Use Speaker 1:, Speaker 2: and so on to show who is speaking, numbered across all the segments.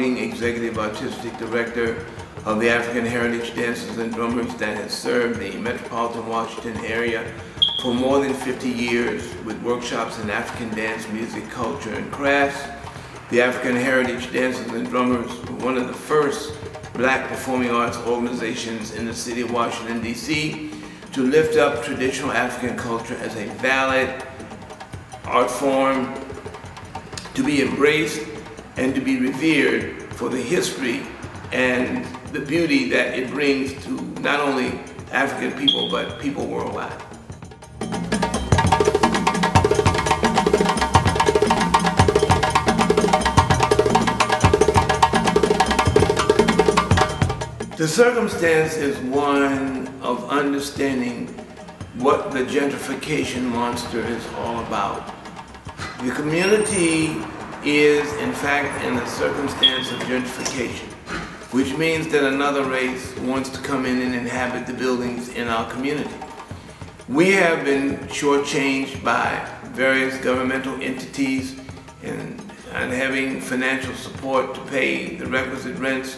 Speaker 1: founding executive artistic director of the African Heritage Dancers and Drummers that has served the metropolitan Washington area for more than 50 years with workshops in African dance, music, culture, and crafts. The African Heritage Dancers and Drummers were one of the first Black performing arts organizations in the city of Washington, D.C. to lift up traditional African culture as a valid art form to be embraced and to be revered for the history and the beauty that it brings to not only African people, but people worldwide. The circumstance is one of understanding what the gentrification monster is all about. The community is, in fact, in a circumstance of gentrification, which means that another race wants to come in and inhabit the buildings in our community. We have been shortchanged by various governmental entities and having financial support to pay the requisite rents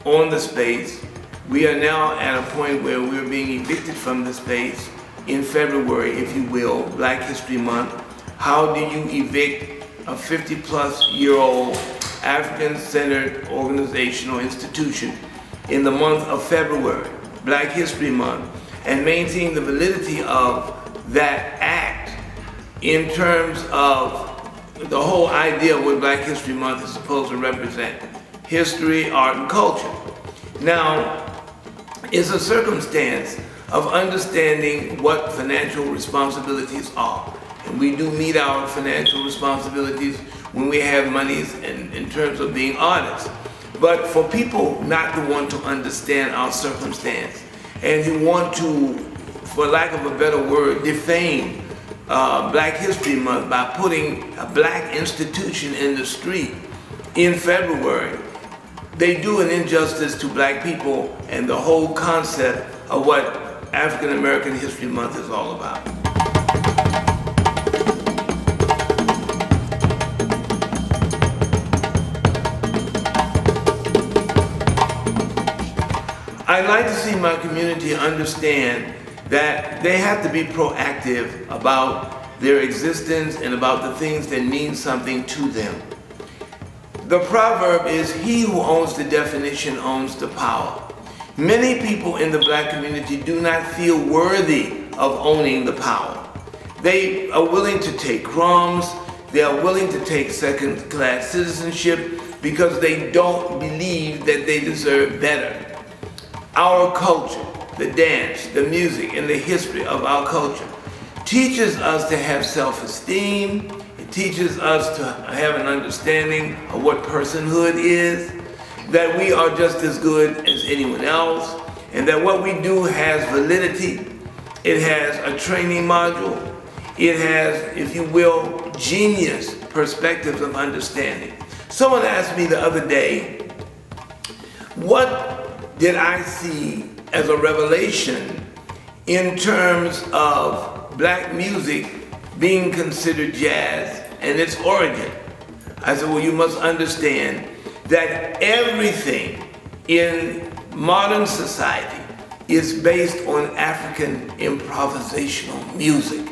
Speaker 1: on the space. We are now at a point where we're being evicted from the space in February, if you will, Black History Month. How do you evict a 50-plus-year-old African-centered organization or institution in the month of February, Black History Month, and maintain the validity of that act in terms of the whole idea of what Black History Month is supposed to represent? History, art, and culture. Now, it's a circumstance of understanding what financial responsibilities are. And we do meet our financial responsibilities when we have monies in terms of being artists. But for people not to want to understand our circumstance and who want to, for lack of a better word, defame Black History Month by putting a black institution in the street in February, they do an injustice to black people and the whole concept of what African American History Month is all about. I'd like to see my community understand that they have to be proactive about their existence and about the things that mean something to them. The proverb is, he who owns the definition owns the power. Many people in the black community do not feel worthy of owning the power. They are willing to take crumbs, they are willing to take second-class citizenship because they don't believe that they deserve better. Our culture, the dance, the music, and the history of our culture teaches us to have self-esteem. It teaches us to have an understanding of what personhood is, that we are just as good as anyone else, and that what we do has validity. It has a training module. It has, if you will, genius perspectives of understanding. Someone asked me the other day, what did I see as a revelation in terms of black music being considered jazz and its origin? I said, well, you must understand that everything in modern society is based on African improvisational music.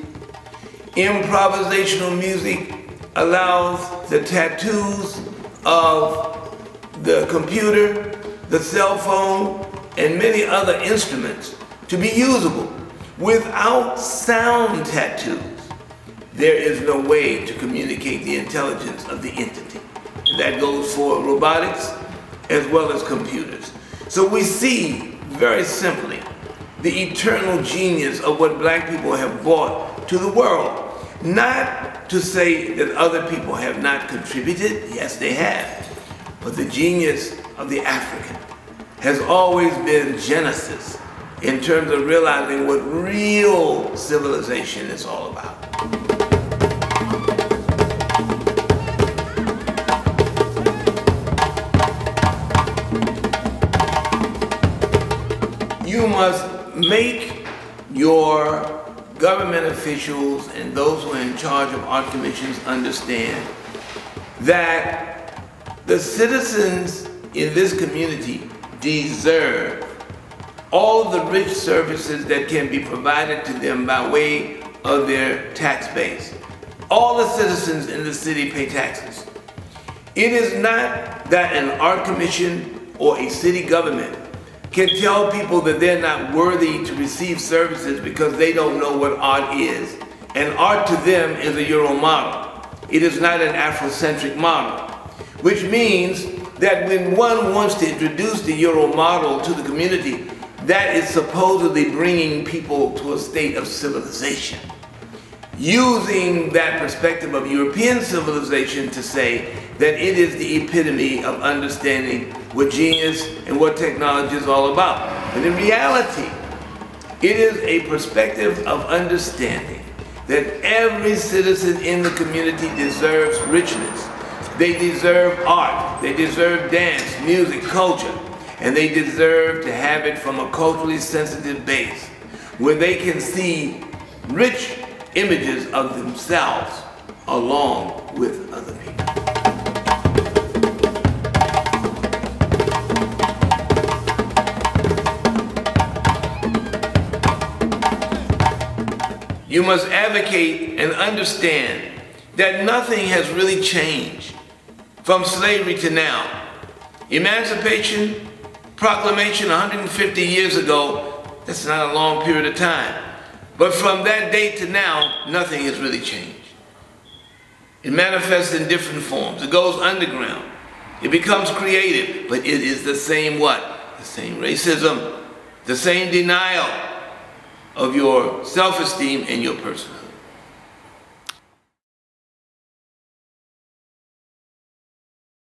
Speaker 1: Improvisational music allows the tattoos of the computer, the cell phone, and many other instruments to be usable. Without sound tattoos, there is no way to communicate the intelligence of the entity. And that goes for robotics as well as computers. So we see, very simply, the eternal genius of what black people have brought to the world. Not to say that other people have not contributed, yes they have, but the genius of the African has always been Genesis in terms of realizing what real civilization is all about. You must make your government officials and those who are in charge of art commissions understand that The citizens in this community deserve all the rich services that can be provided to them by way of their tax base. All the citizens in the city pay taxes. It is not that an art commission or a city government can tell people that they're not worthy to receive services because they don't know what art is. And art to them is a Euro model. It is not an Afrocentric model, which means that when one wants to introduce the Euro model to the community, that is supposedly bringing people to a state of civilization. Using that perspective of European civilization to say that it is the epitome of understanding what genius and what technology is all about. But in reality, it is a perspective of understanding that every citizen in the community deserves richness. They deserve art, they deserve dance, music, culture, and they deserve to have it from a culturally sensitive base where they can see rich images of themselves along with other people. You must advocate and understand that nothing has really changed from slavery to now. Emancipation, proclamation 150 years ago, that's not a long period of time. But from that date to now, nothing has really changed. It manifests in different forms. It goes underground. It becomes creative, but it is the same what? The same racism, the same denial of your self-esteem and your personality.